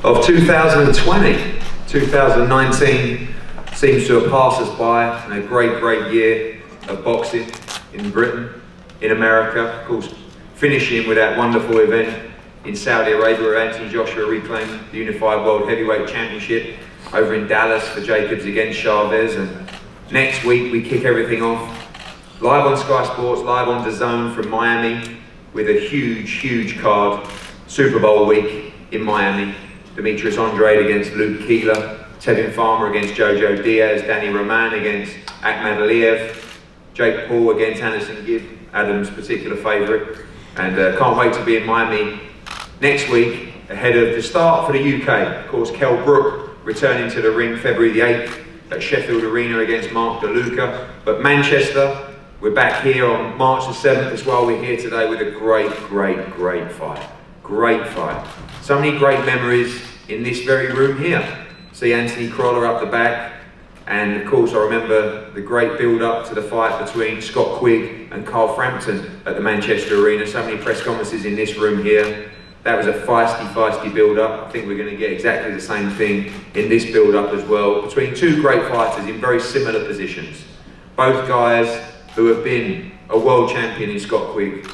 of 2020. 2019 seems to have passed us by, and a great year of boxing in Britain, in America, of course, finishing with that wonderful event in Saudi Arabia where Anthony Joshua reclaimed the Unified World Heavyweight Championship over in Dallas for Jacobs against Chavez. And next week we kick everything off live on Sky Sports, live on DAZN from Miami with a huge card. Super Bowl week in Miami. Demetrius Andrade against Luke Keeler, Tevin Farmer against Jojo Diaz, Danny Roman against Akhmad Aliyev, Jake Paul against Anderson Gibb, Adam's particular favourite. And can't wait to be in Miami next week ahead of the start for the UK. Of course, Kell Brook returning to the ring February the 8th at Sheffield Arena against Mark DeLuca. But Manchester, we're back here on March the 7th as well. We're here today with a great fight. Great fight. So many great memories in this very room here. See Anthony Crawler up the back. And of course, I remember the great build-up to the fight between Scott Quigg and Carl Frampton at the Manchester Arena. So many press conferences in this room here. That was a feisty build-up. I think we're going to get exactly the same thing in this build-up as well, between two great fighters in very similar positions. Both guys who have been a world champion in Scott Quigg,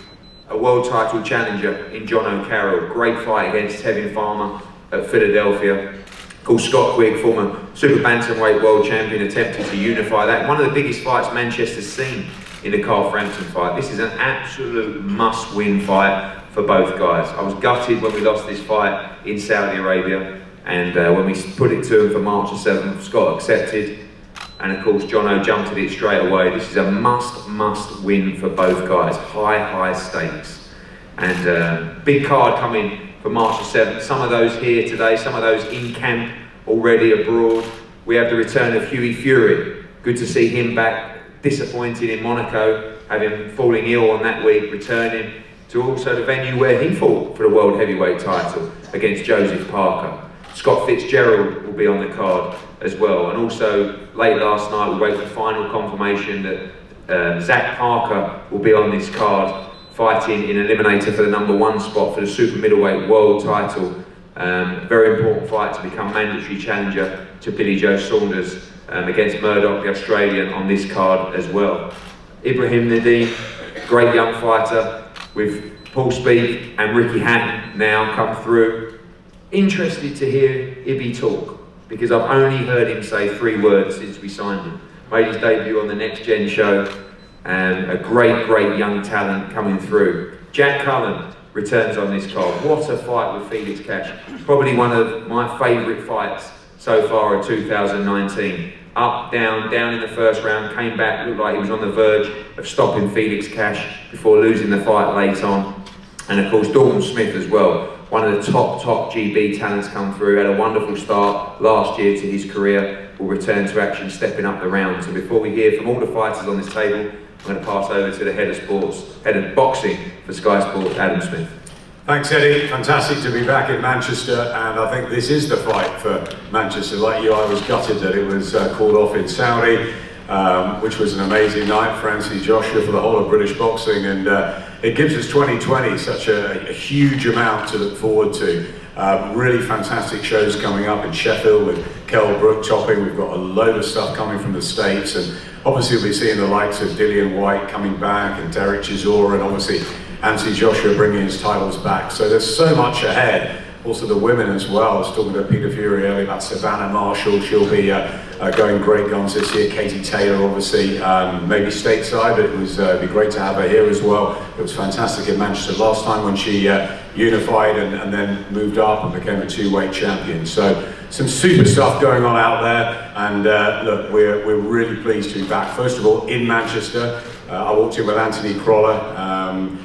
a world title challenger in JONO CARROLL. Great fight against Tevin Farmer at Philadelphia. Of course, Scott Quigg, former super bantamweight world champion, attempted to unify that. One of the biggest fights Manchester's seen in the Carl Frampton fight. This is an absolute must-win fight for both guys. I was gutted when we lost this fight in Saudi Arabia, and when we put it to him for March the 7th, Scott accepted, and of course Jono jumped at it straight away. This is a must win for both guys. High stakes, and big card coming for March the 7th. Some of those here today, some of those in camp already abroad. We have the return of Hughie Fury. Good to see him back, disappointed in Monaco, having fallen ill on that week, returning to also the venue where he fought for the World Heavyweight title against Joseph Parker. Scott Fitzgerald will be on the card as well. And also, late last night, we wait for final confirmation that Zach Parker will be on this card, fighting in eliminator for the #1 spot for the super middleweight world title. Very important fight to become mandatory challenger to Billy Joe Saunders against Murdoch, the Australian, on this card as well. Ibrahim Nadeem, great young fighter, with Paul Speak and Ricky Hatton now come through. Interested to hear Ibby talk, because I've only heard him say 3 words since we signed him. Made his debut on the Next Gen show, and a great young talent coming through. Jack Cullen returns on this card. What a fight with Felix Cash. Probably one of my favourite fights so far of 2019. Up, down in the first round, came back, looked like he was on the verge of stopping Felix Cash before losing the fight late on. And of course, Dalton Smith as well. One of the top GB talents come through, had a wonderful start last year to his career, will return to action, stepping up the rounds. So before we hear from all the fighters on this table, I'm going to pass over to the head of boxing for Sky Sports, Adam Smith. Thanks, Eddie. Fantastic to be back in Manchester, and I think this is the fight for Manchester. Like you, I was gutted that it was called off in Saudi, which was an amazing night for Anthony Joshua, for the whole of British boxing, and it gives us 2020 such a huge amount to look forward to. Really fantastic shows coming up in Sheffield with Kell Brook topping. We've got a load of stuff coming from the States, and obviously we'll be seeing the likes of Dillian White coming back, and Derek Chisora, and obviously Anthony Joshua bringing his titles back. So there's so much ahead. Also the women as well. I was talking to Peter Fury earlier about Savannah Marshall. She'll be going great guns this year. Katie Taylor, obviously, maybe stateside, but it'd be great to have her here as well. It was fantastic in Manchester last time when she unified and then moved up and became a 2-weight champion. So some super stuff going on out there, and look, we're really pleased to be back. First of all, in Manchester. I walked in with Anthony Crawler,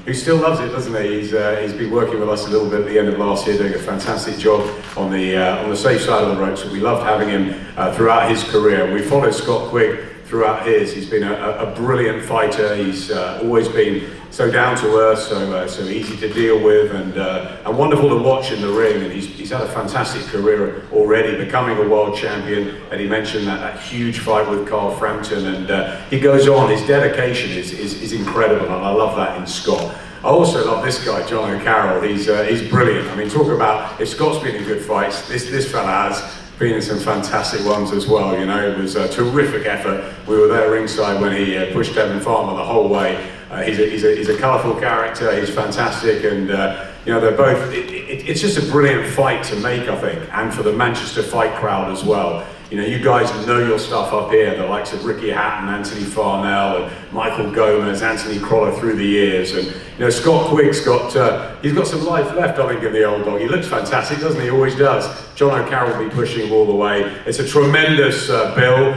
who still loves it, doesn't he? He's been working with us a little bit at the end of last year, doing a fantastic job on the safe side of the ropes. So we loved having him throughout his career. We followed Scott Quigg throughout his. He's been a brilliant fighter. He's always been so down to earth, so easy to deal with, and wonderful to watch in the ring. And he's had a fantastic career already, becoming a world champion. And he mentioned that huge fight with Carl Frampton, and he goes on. His dedication is incredible, and I love that in Scott. I also love this guy, JONO CARROLL. He's brilliant. I mean, talk about, if Scott's been in good fights, this fella has been in some fantastic ones as well. You know, it was a terrific effort. We were there ringside when he pushed Devon Farmer the whole way. He's a colourful character. He's fantastic, and you know, they're both. It's just a brilliant fight to make, I think, and for the Manchester fight crowd as well. You know, you guys know your stuff up here, the likes of Ricky Hatton, Anthony Farnell, and Michael Gomez, Anthony Crolla through the years, and you know, Scott Quigg's he's got some life left, I think, in the old dog. He looks fantastic, doesn't he? He always does. JONO CARROLL will be pushing him all the way. It's a tremendous bill.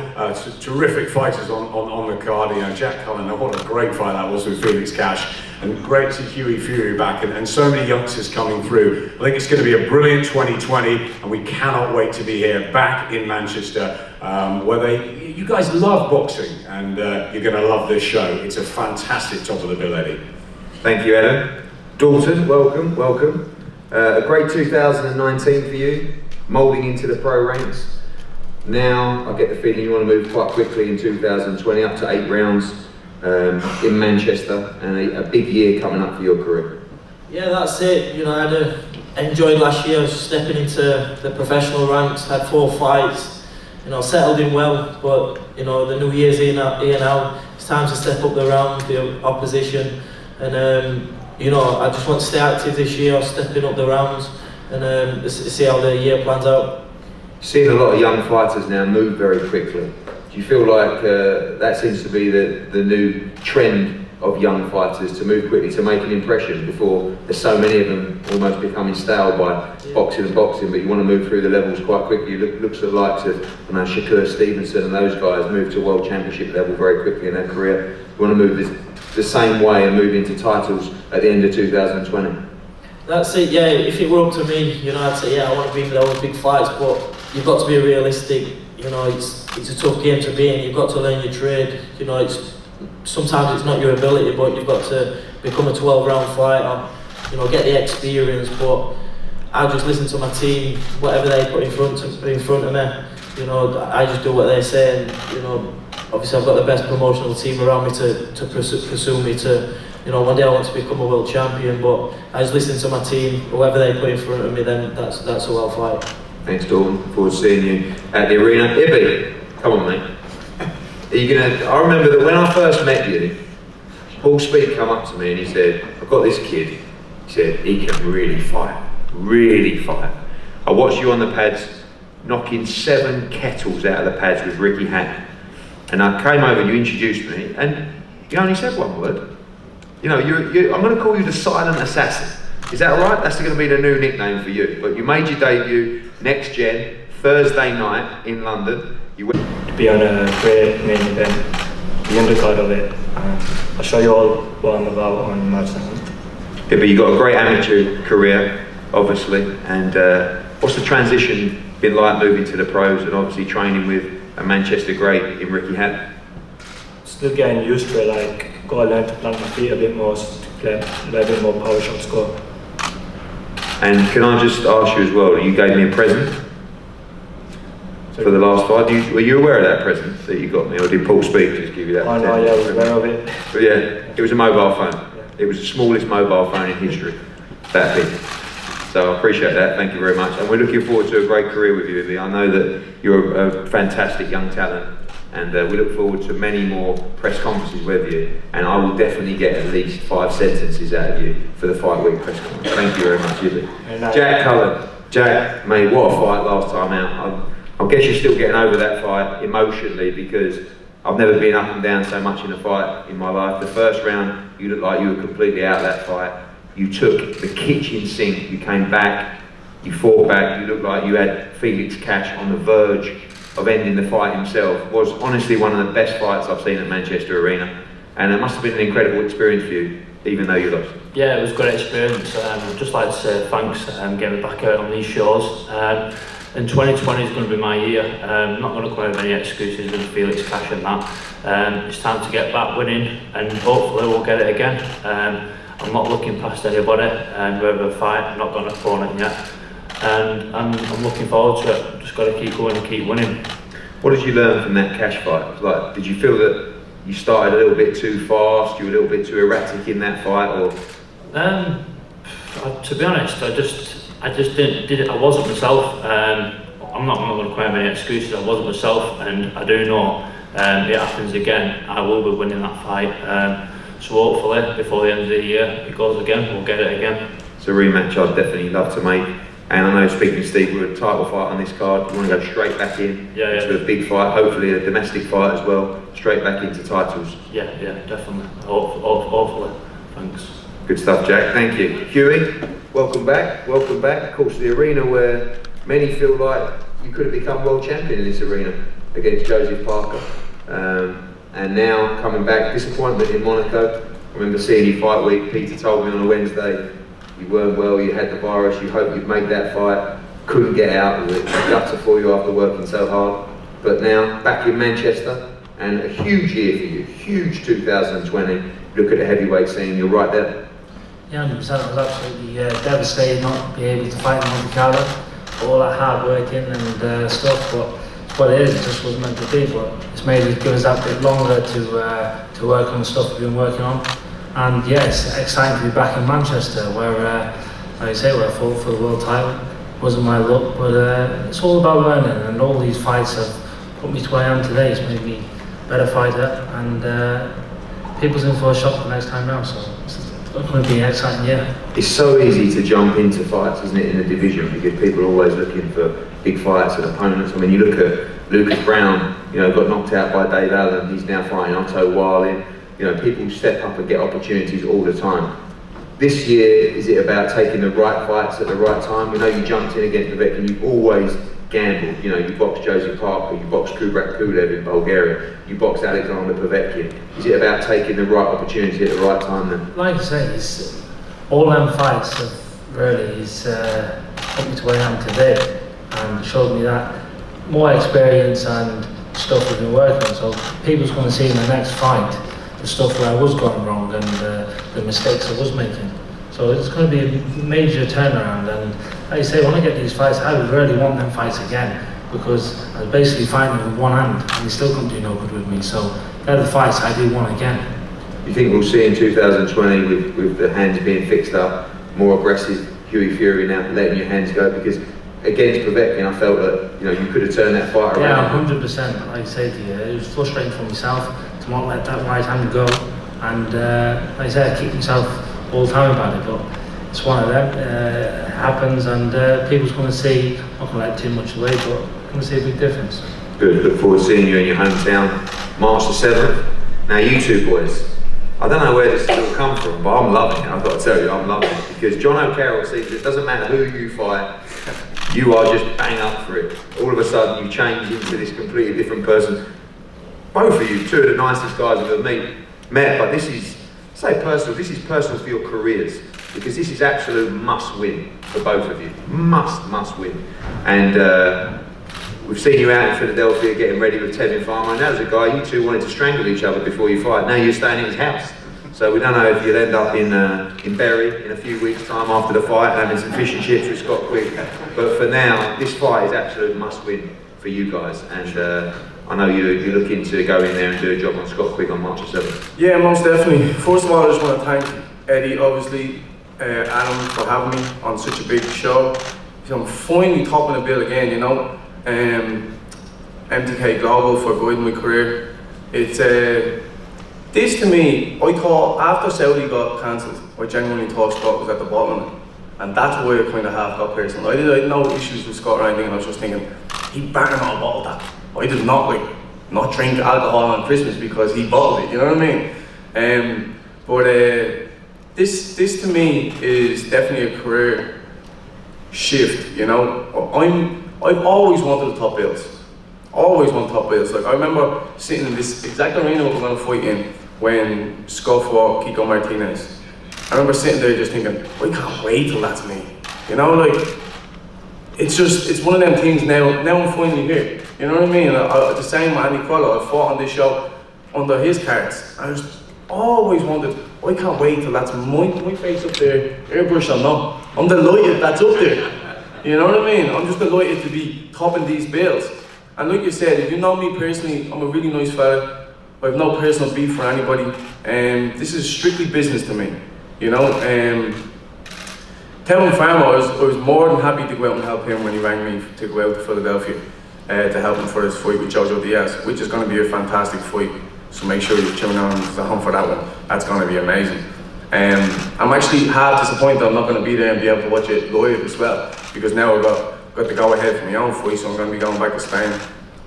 Terrific fighters on the card. You know, Jack Cullen, what a great fight that was with Felix Cash. And great to see Hughie Fury back, and so many youngsters coming through. I think it's going to be a brilliant 2020, and we cannot wait to be here back in Manchester, where you guys love boxing, and you're going to love this show. It's a fantastic top of the bill, Eddie. Thank you, Adam. Dalton, welcome, welcome. A great 2019 for you, moulding into the pro ranks. Now, I get the feeling you want to move quite quickly in 2020, up to 8 rounds. In Manchester, and a big year coming up for your career. Yeah, that's it. You know, I enjoyed last year stepping into the professional ranks, had 4 fights, you know, settled in well, but you know, the new year's here now, it's time to step up the round, the opposition, and you know, I just want to stay active this year, stepping up the rounds, and see how the year plans out. Seeing a lot of young fighters now move very quickly. Do you feel like that seems to be the new trend of young fighters, to move quickly, to make an impression before there's so many of them almost becoming stale by boxing and boxing, but you want to move through the levels quite quickly? Looks at the likes of, you know, Shakur Stevenson and those guys move to world championship level very quickly in their career. You want to move the same way and move into titles at the end of 2020? That's it, yeah. If it were up to me, you know, I'd say, yeah, I want to be in those big fights, but you've got to be realistic. You know, it's a tough game to be in. You've got to learn your trade. You know, sometimes it's not your ability, but you've got to become a 12-round fighter. You know, get the experience. But I just listen to my team, whatever they put in front of me. You know, I just do what they say, and you know, obviously I've got the best promotional team around me to pursue me to. You know, one day I want to become a world champion, but I just listen to my team. Whoever they put in front of me, then that's who I'll fight. Thanks, Dawn. Look forward to seeing you at the arena. Ibby, come on, mate. Are you gonna? I remember that when I first met you, Paul Speed come up to me and he said, "I've got this kid." He said, "He can really fight, really fight." I watched you on the pads, knocking 7 kettles out of the pads with Ricky Hatton, and I came over and you introduced me, and you only said one word. You know, I'm going to call you the Silent Assassin. Is that right? That's going to be the new nickname for you. But you made your debut Next Gen Thursday night in London. You went to be on a great main event, the undercard of it. I'll show you all what I'm about on March 7th. Yeah, but you got a great amateur career, obviously. And what's the transition been like moving to the pros and obviously training with a Manchester great in Ricky Hatton? Still getting used to it. Like, got to learn to plant my feet a bit more, to play a little bit more power shot score. And can I just ask you as well, you gave me a present for the last fight. Were you aware of that present that you got me, or did Paul Speak just give you that? Oh no, yeah, I was aware of it. But yeah, it was a mobile phone. Yeah. It was the smallest mobile phone in history, that big. So I appreciate that, thank you very much. And we're looking forward to a great career with you, Ibby. I know that you're a fantastic young talent, and we look forward to many more press conferences with you, and I will definitely get at least 5 sentences out of you for the fight week press conference. Thank you very much, Ibby. Jack Cullen. Jack, mate, what a fight last time out. I guess you're still getting over that fight emotionally, because I've never been up and down so much in a fight in my life. The first round, you looked like you were completely out of that fight. You took the kitchen sink, you came back, you fought back, you looked like you had Felix Cash on the verge of ending the fight himself. Was honestly one of the best fights I've seen at Manchester Arena, and it must have been an incredible experience for you, even though you lost. Yeah, it was a good experience. I'd just like to say thanks and getting me back out on these shows. And 2020 is going to be my year. I'm not going to come out with any excuses with Felix Cash and that. It's time to get back winning, and hopefully we'll get it again. I'm not looking past anybody, and whoever I fight, I'm not going to phone it yet. And I'm looking forward to it. Just got to keep going and keep winning. What did you learn from that Cash fight? Like, did you feel that you started a little bit too fast, you were a little bit too erratic in that fight, or To be honest, I just didn't did it. I wasn't myself. I'm not going to claim any excuses. I wasn't myself, and I do know it happens again. I will be winning that fight. So hopefully before the end of the year it goes again. We'll get it again. It's a rematch I'd definitely love to make. And I know, speaking to Steve, we're a title fight on this card. You want to go straight back in into a big fight, hopefully a domestic fight as well, straight back into titles. Yeah, definitely. Hopefully. Thanks. Good stuff, Jack. Thank you. Huey, welcome back. Welcome back. Of course, the arena where many feel like you could have become world champion in this arena against Joseph Parker. And now coming back, disappointment in Monaco. I remember seeing you fight week. Peter told me on a Wednesday you weren't well, you had the virus, you hoped you'd make that fight, couldn't get out of it. Guts for you after working so hard. But now back in Manchester, and a huge year for you, huge 2020. Look at the heavyweight scene, you're right there. Yeah, 100%. I was absolutely devastated not to be able to fight in Monte Carlo. All that hard working and stuff, but it's what it is. It just wasn't meant to be. But it's made it give us that bit longer to work on the stuff we've been working on. And yeah, it's exciting to be back in Manchester, where, like I say, where I fought for the world title. It wasn't my luck, but it's all about learning. And all these fights have put me to where I am today. It's made me a better fighter, and people's in for a shock the next time round. So it's going to be an exciting year. It's so easy to jump into fights, isn't it, in a division, because people are always looking for big fights and opponents. I mean, you look at Lucas Brown, got knocked out by Dave Allen, he's now fighting Otto Wallin. People step up and get opportunities all the time. This year, is it about taking the right fights at the right time? We know you jumped in against Vivek and you've always gambled. You boxed Joseph Parker, you boxed Kubrat Kulev in Bulgaria, you boxed Alexander Povetkin. Is it about taking the right opportunity at the right time then? Like I say, it's, all them fights have really put me to where I am today and showed me that more experience and stuff we've been working on. So people's going to see in the next fight the stuff where I was going wrong and the mistakes I was making. So it's going to be a major turnaround, and like I say, when I get these fights, I would really want them fights again, because I was basically fighting with one hand and they still couldn't do no good with me. So they're the fights I do want again. You think we'll see in 2020 with the hands being fixed up, more aggressive Huey Fury now letting your hands go? Because against Povetkin, I felt that you could have turned that fight around. Yeah, 100%. Like I said to you, it was frustrating for myself to not let that right hand go, and like I said, I kick myself all the time about it, but it's one of them. It happens, and people's going to see, not going to let too much away, but going to see a big difference. Good, look forward to seeing you in your hometown, March the 7th. Now you two boys, I don't know where this will come from, but I'm loving it. I've got to tell you, I'm loving it, because JONO CARROLL sees it doesn't matter who you fight, you are just bang up for it. All of a sudden you change into this completely different person. Both of you, two of the nicest guys I've ever met, but this is, say personal, this is personal for your careers, because this is absolute must win for both of you. Must win. And we've seen you out in Philadelphia getting ready with Tevin Farmer, and that was a guy you two wanted to strangle each other before you fight. Now you're staying in his house. So we don't know if you'll end up in Bury in a few weeks' time after the fight, having some fish and chips with Scott Quigg. But for now, this fight is absolute must win for you guys. And I know you're looking to go in there and do a job on Scott Quigg on March the 7th. Yeah, most definitely. First of all, I just want to thank Eddie, obviously, Adam, for having me on such a big show. So I'm finally topping the bill again, MTK Global for guiding my career. It's this to me, I thought after Saudi got cancelled, I genuinely thought Scott was at the bottom, and that's why I kind of half got personal. I had no issues with Scott or anything, and I was just thinking, he better not bottle that. I did not not drink alcohol on Christmas because he bottled it, you know what I mean? But this to me is definitely a career shift, I've always wanted the top belts. Always wanted top belts. Like I remember sitting in this exact arena we were going to fight in when Scott fought Kiko Martinez. I remember sitting there just thinking, I can't wait till that's me. It's one of them things now I'm finally here. You know what I mean? The same Andy Crollo, I fought on this show under his cards. I just always wanted, I can't wait till that's my face up there, airbrush or not. I'm delighted that's up there. You know what I mean? I'm just delighted to be topping these bills. And like you said, if you know me personally, I'm a really nice fella. I have no personal beef for anybody. This is strictly business to me. you know. Tevin Farmer, I was more than happy to go out and help him when he rang me to go out to Philadelphia to help him for his fight with Jojo Diaz, which is going to be a fantastic fight. So make sure you tune on to home for that one. That's going to be amazing. I'm actually half disappointed I'm not going to be there and be able to watch it live as well, because now I've got to go ahead for my own fight, so I'm going to be going back to Spain,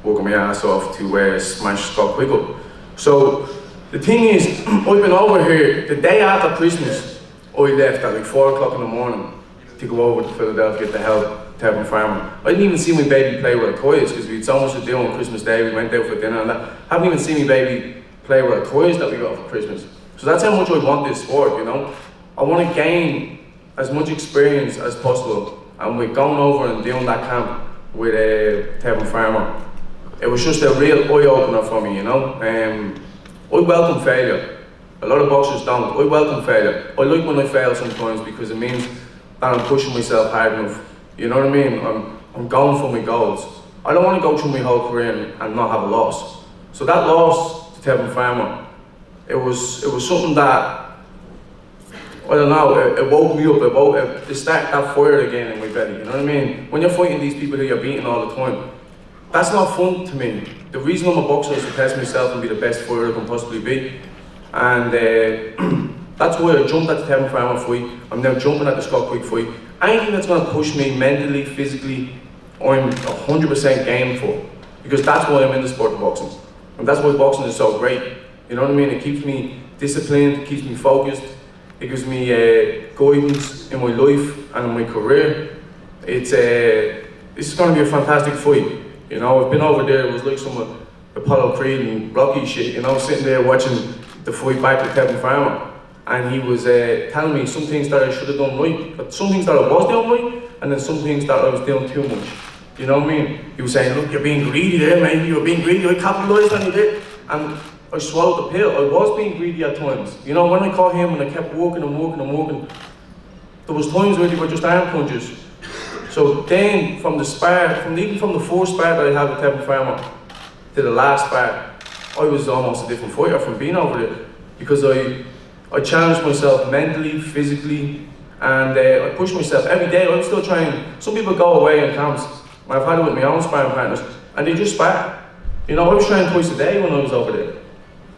working my ass off to smash Scott Quigg up. So the thing is, I've been over here the day after Christmas. I left at like 4 o'clock in the morning to go over to Philadelphia to help Tevin Farmer. I didn't even see my baby play with her toys because we had so much to do on Christmas Day. We went out for dinner and that. I haven't even seen my baby play with her toys that we got for Christmas. So that's how much I want this sport, you know. I want to gain as much experience as possible, and we're going over and doing that camp with Tevin Farmer. It was just a real eye-opener for me, you know. I welcome failure. A lot of boxers don't. I welcome failure. I like when I fail sometimes because it means that I'm pushing myself hard enough. You know what I mean? I'm going for my goals. I don't want to go through my whole career and not have a loss. So that loss to Tevin Farmer, it was something that, I don't know, it woke me up. It started that fire again in my belly. You know what I mean? When you're fighting these people who you're beating all the time, that's not fun to me. The reason I'm a boxer is to test myself and be the best fighter I can possibly be. And that's why I jumped at the Tevin Farmer fight. I'm now jumping at the Scott Quigg fight. Anything that's going to push me mentally, physically, I'm 100% game for. Because that's why I'm in the sport of boxing. And that's why boxing is so great. You know what I mean? It keeps me disciplined, it keeps me focused, it gives me guidance in my life and in my career. This is going to be a fantastic fight. You know, I've been over there, it was like some Apollo Creed and Rocky shit, you know, sitting there watching the fight back with Tevin Farmer, and he was telling me some things that I should have done right, but some things that I was doing right, and then some things that I was doing too much. You know what I mean? He was saying, look, you're being greedy there, man, you're being greedy, I capitalised on you there. And I swallowed the pill. I was being greedy at times. You know, when I caught him and I kept working, there was times where they were just arm punches. So then, from the spar, even from the first spar that I had with Tevin Farmer to the last spar, I was almost a different fighter from being over there, because I challenged myself mentally, physically, and I pushed myself every day. I'm still trying. Some people go away in camps, and I've had it with my own sparring partners, and they just spar. You know, I was trying twice a day when I was over there.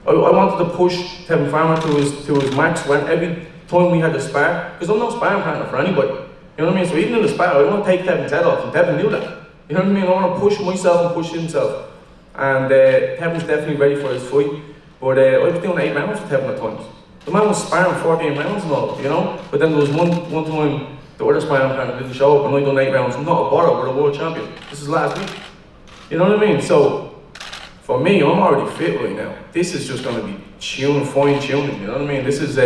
I wanted to push Tevin Farmer to his max when every time we had to spar, because I'm no sparring partner for anybody. You know what I mean? So even in the spar, I don't want to take Tevin's head off, and Tevin knew that. You know what I mean? I want to push myself and push himself. And Tevin's definitely ready for his fight. But I was doing 8 rounds with Tevin at times. The man was sparring 14 rounds and all, you know? But then there was one time the other sparring partner didn't show up and I done 8 rounds. I'm not a bother, we're the world champion. This is last week. You know what I mean? So, for me, I'm already fit right now. This is just going to be fine tuning, you know what I mean? This is,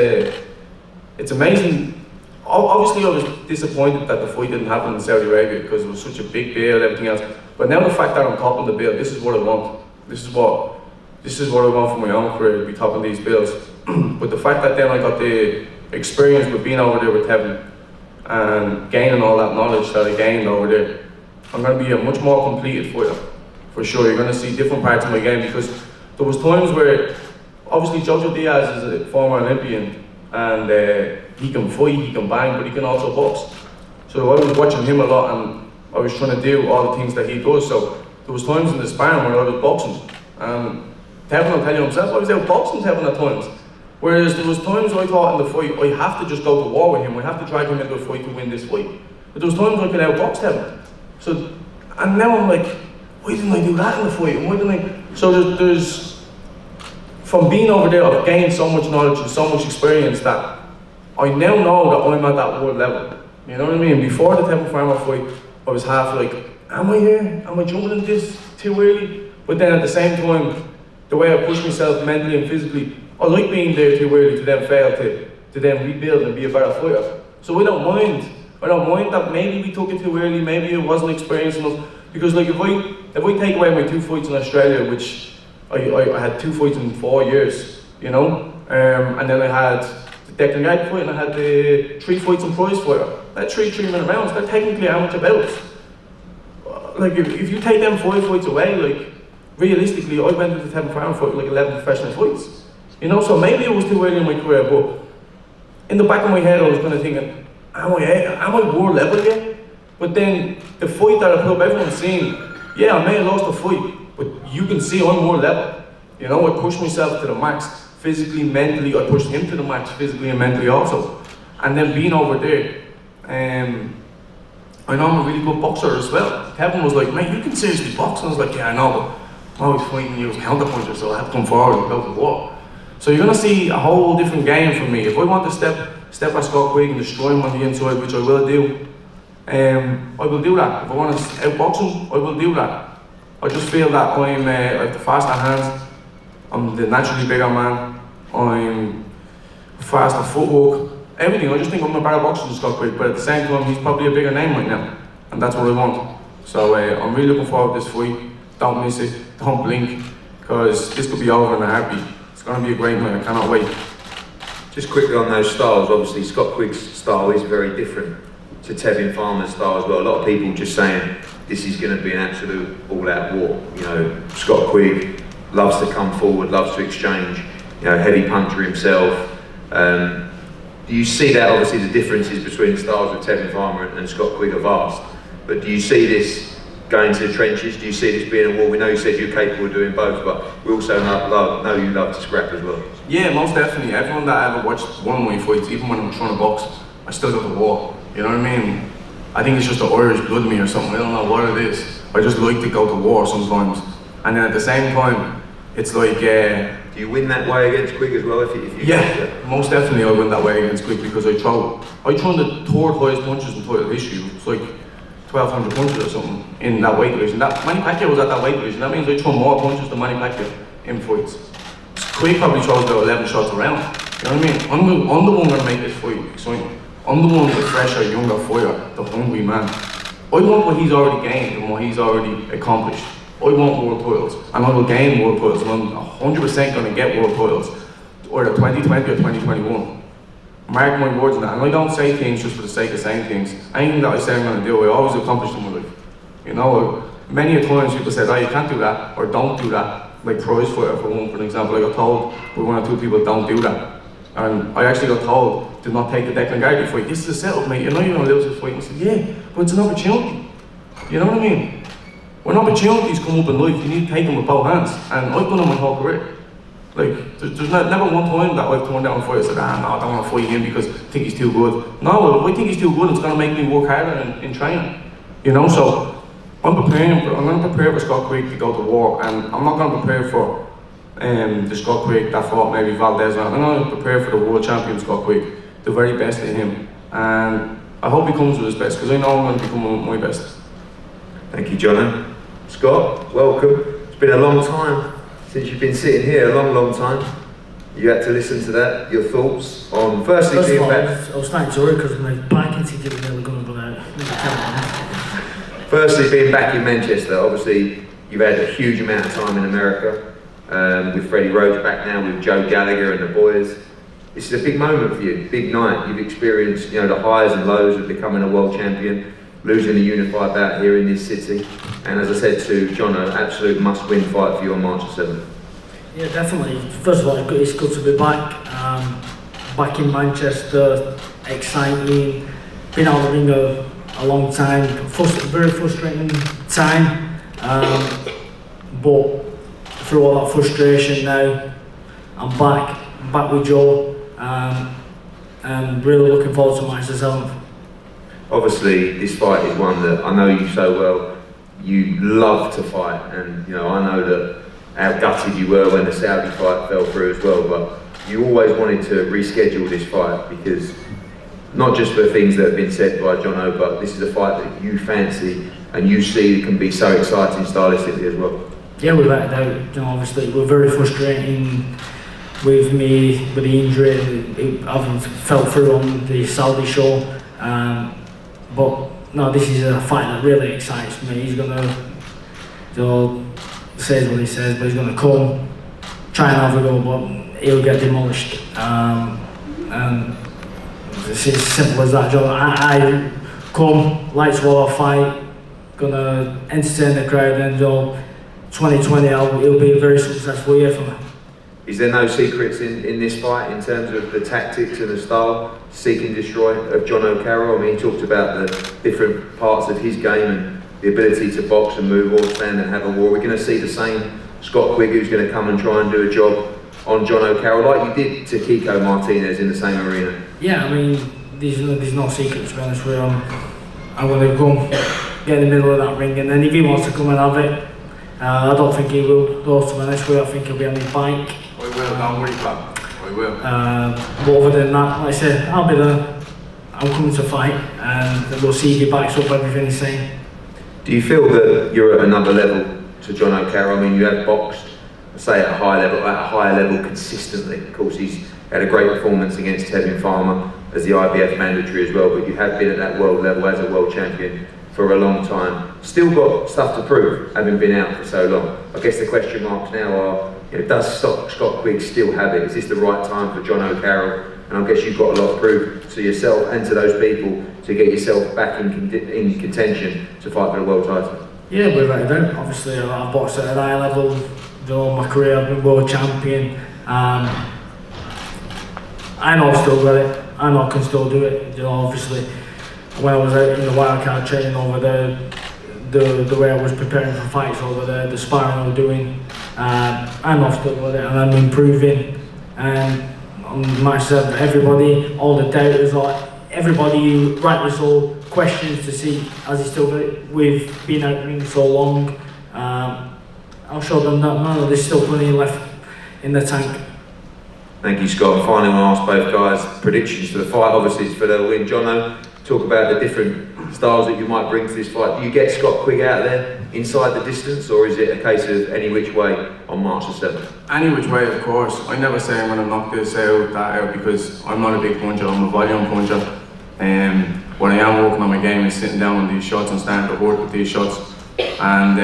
it's amazing. Obviously I was disappointed that the fight didn't happen in Saudi Arabia because it was such a big bill, everything else. But now the fact that I'm topping the bill, this is what I want. This is what I want for my own career, to be topping these bills. But the fact that then I got the experience with being over there with Tevin and gaining all that knowledge that I gained over there, I'm going to be a much more completed fighter, for sure. You're going to see different parts of my game, because there was times where, obviously Jojo Diaz is a former Olympian, and he can fight, he can bang, but he can also box. So I was watching him a lot, and I was trying to do all the things that he does. So there was times in the sparring where I was boxing, and Tevin will tell you himself, I was out boxing Tevin at times. Whereas there was times I thought in the fight, I have to just go to war with him, I have to drag him into a fight to win this fight. But there was times I could outbox Tevin. So, and now I'm like, why didn't I do that in the fight? And why didn't I? So there's, from being over there, I've gained so much knowledge and so much experience that I now know that I'm at that world level. You know what I mean? Before the Tevin Farmer fight, I was half like, am I here? Am I jumping in this too early? But then at the same time, the way I push myself mentally and physically, I like being there too early to then fail, to then rebuild and be a better fighter. So I don't mind that maybe we took it too early, maybe it wasn't experienced enough. Because like if I take away my 2 fights in Australia, which I had 2 fights in 4 years, you know, and then I had the Declan Gag fight and I had the 3 fights in prize fighter. That 3 3-minute rounds, they're technically amateur bouts. Like if you take them 5 fights away, like realistically I went into the Tevin Farmer fight with like 11 professional fights. You know, so maybe it was too early in my career, but in the back of my head I was kind of thinking, am I world level yet? But then the fight that I put up, everyone's saying, yeah, I may have lost the fight, but you can see I'm world level. You know, I pushed myself to the max, physically, mentally. I pushed him to the max, physically and mentally also. And then being over there, I know I'm a really good boxer as well. Kevin was like, mate, you can seriously box. And I was like, yeah, I know, but I'm always fighting you as counterpuncher, so I have to come forward and go to war. So you're gonna see a whole different game from me. If I want to step at Scott Quigg and destroy him on the inside, which I will do, I will do that. If I want to outbox him, I will do that. I just feel that I have the faster hands, I'm the naturally bigger man, I'm faster footwork, everything. I just think I'm a better boxer than Scott Quigg, but at the same time, he's probably a bigger name right now, and that's what I want. So I'm really looking forward to this fight. Don't miss it, don't blink, because this could be over in a heartbeat. It's going to be a great night, I cannot wait. Just quickly on those styles, obviously Scott Quigg's style is very different to Tevin Farmer's style as well. A lot of people just saying this is going to be an absolute all-out war. You know, Scott Quigg loves to come forward, loves to exchange, you know, heavy puncher himself. Do you see that? Obviously the differences between the styles of Tevin Farmer and Scott Quigg are vast, but do you see this going to the trenches? Do you see this being a war? We know you said you're capable of doing both, but we also know you love to scrap as well. Yeah, most definitely. Everyone that ever watched one of my fights, even when I'm trying to box, I still go to war. You know what I mean? I think it's just the Irish blood in me or something. I don't know what it is. I just like to go to war sometimes. And then at the same time, it's like... do you win that way against Quigg as well? If you yeah, most definitely I win that way against Quigg because I throw the third highest punches in title history. It's like 1,200 punches or something in that weight division. Manny Pacquiao was at that weight division. That means I throw more punches than Manny Pacquiao in fights. Quigg probably throws about 11 shots around. You know what I mean? I'm the one going to make this fight exciting. I'm the one, the fresher, younger fighter, the hungry man. I want what he's already gained and what he's already accomplished. I want world titles, and I will gain world titles, and I'm 100% going to get world titles, either 2020 or 2021. Mark my words on that, and I don't say things just for the sake of saying things. Anything that I say I'm going to do, I always accomplish in my life. You know, many a times people said, oh, you can't do that, or don't do that. Like prize fighter, for an example, I got told by one or two people, don't do that. And I actually got told to not take the Declan Gallagher fight. This is a setup, mate. You know you're going to lose this fight. And I said, yeah, but it's an opportunity. You know what I mean? When opportunities come up in life, you need to take them with both hands. And I've done it my whole career. Like, there's never one time that I've turned down a fight and said, no, I don't want to fight him because I think he's too good. No, if I think he's too good, it's going to make me work harder in training. You know, so I'm going to prepare for Scott Quigg to go to war, and I'm not going to prepare for the Scott Quigg that fought maybe Valdez. I'm going to prepare for the world champion Scott Quigg, the very best in him. And I hope he comes with his best, because I know I'm going to become my best. Thank you, Jono. Scott, welcome. It's been a long time since you've been sitting here, a long, long time. You had to listen to that, your thoughts on firstly being back. I was starting to worry because my backing ticket was never going to run out. Firstly, being back in Manchester, obviously you've had a huge amount of time in America, with Freddie Rhodes back now, with Joe Gallagher and the boys. This is a big moment for you, big night. You've experienced, you know, the highs and lows of becoming a world champion, losing the unified bout here in this city, and as I said to Jono, absolute must-win fight for you on March 7th. Yeah, definitely. First of all, it's good to be back. Back in Manchester, exciting. Been out of the ring a long time, very frustrating time. But through all that frustration now, I'm back with Joe, and really looking forward to March 7th. Obviously, this fight is one that I know you so well. You love to fight, and you know I know that how gutted you were when the Saudi fight fell through as well. But you always wanted to reschedule this fight because not just for things that have been said by Jono, but this is a fight that you fancy and you see can be so exciting stylistically as well. Yeah, without a doubt. You know, obviously, we're very frustrating with me with the injury. I haven't fell through on the Saudi show. But no, this is a fight that really excites me. He's gonna, you know, says what he says, but he's gonna come, try and have a go, but he'll get demolished. And it's as simple as that, John. I come, lights will fight, gonna entertain the crowd, and 2020 it'll be a very successful year for me. Is there no secrets in this fight in terms of the tactics and the style, seek and destroy of JONO CARROLL? I mean, he talked about the different parts of his game and the ability to box and move or stand and have a war. We're going to see the same Scott Quigg who's going to come and try and do a job on JONO CARROLL, like you did to Kiko Martinez in the same arena. Yeah, I mean, there's no secret, to be honest with you. I'm going to go get in the middle of that ring, and then if he wants to come and have it, I don't think he will. Though, to be honest with you, I think he'll be on his bike. We will, don't worry, pal. We will. But other than that, like I said, I'll be there. I'm coming to fight, and we'll see if he backs up everything he's saying. Do you feel that you're at another level to JONO CARROLL? I mean, you have boxed, say, at a higher level consistently. Of course, he's had a great performance against Tevin Farmer as the IBF mandatory as well, but you have been at that world level as a world champion for a long time. Still got stuff to prove, having been out for so long. I guess the question marks now are, does Scott Quigg still have it? Is this the right time for JONO CARROLL? And I guess you've got a lot to prove to yourself and to those people to get yourself back in contention to fight for the world title. Yeah, we're ready then. Obviously, I've boxed at a high level. My career, I've been world champion. I know I've still got it. I know I can still do it. Obviously, when I was out in the wildcard training over there, the way I was preparing for fights over there, the sparring I was doing, I know I've still got it, and I'm improving. And on match 7, everybody, all the doubters, everybody who rightly so questions to see has he still got it. We've been out ring so long. I'll show them that no, there's still plenty left in the tank. Thank you, Scott. Finally, I want to ask both guys predictions for the fight. Obviously, it's for the win. Jono, talk about the different styles that you might bring to this fight. Do you get Scott Quigg out there inside the distance, or is it a case of any which way on March the 7th? Any which way, of course. I never say I'm going to knock this out, that out, because I'm not a big puncher, I'm a volume puncher. What I am working on my game is sitting down on these shots and starting to work with these shots. And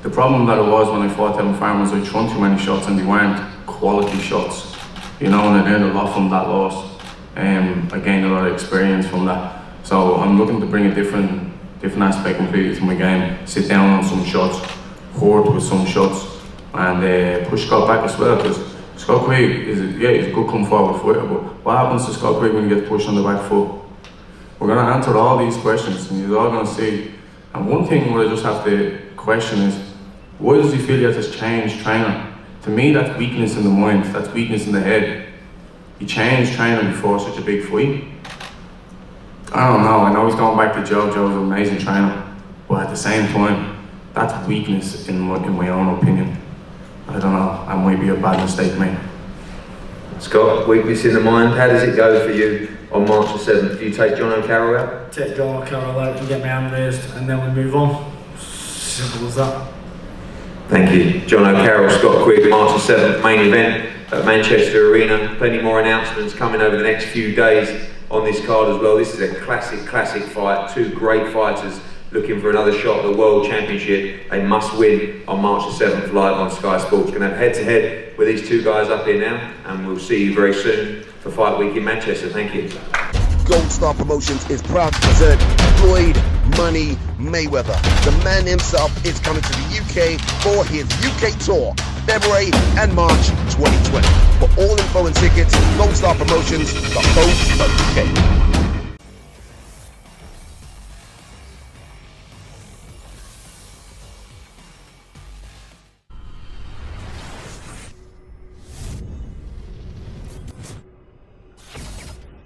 the problem that it was when I fought Tevin Farmer was I thrown too many shots and they weren't quality shots. And I learned a lot from that loss. I gained a lot of experience from that. So I'm looking to bring a different aspect completely to my game. Sit down on some shots, hurt with some shots, and push Scott back as well. Because Scott Quigg he's a good come forward fighter, but what happens to Scott Quigg when he gets pushed on the back foot? We're going to answer all these questions, and you're all going to see. And one thing what I just have to question is, why does he feel he has this changed trainer? To me, that's weakness in the mind, that's weakness in the head. He changed training before such a big fight. I don't know, I know he's going back to Joe. Joe's an amazing trainer, but at the same time, that's weakness in my own opinion. I don't know, that might be a bad mistake, mate. Scott, weakness in the mind, how does it go for you on March the 7th? Do you take JONO CARROLL out? Take JONO CARROLL out and get my hand raised, and then we move on. Simple as that. Thank you. JONO CARROLL, Scott Quigg, March the 7th, main event at Manchester Arena. Plenty more announcements coming over the next few days on this card as well. This is a classic fight. Two great fighters looking for another shot at the World Championship. They must win on March the 7th live on Sky Sports. Going to have head-to-head with these two guys up here now, and we'll see you very soon for Fight Week in Manchester. Thank you. Gold Star Promotions is proud to present Floyd Money Mayweather. The man himself is coming to the UK for his UK tour, February and March 2020. For all info and tickets, goldstarpromotions.co.uk.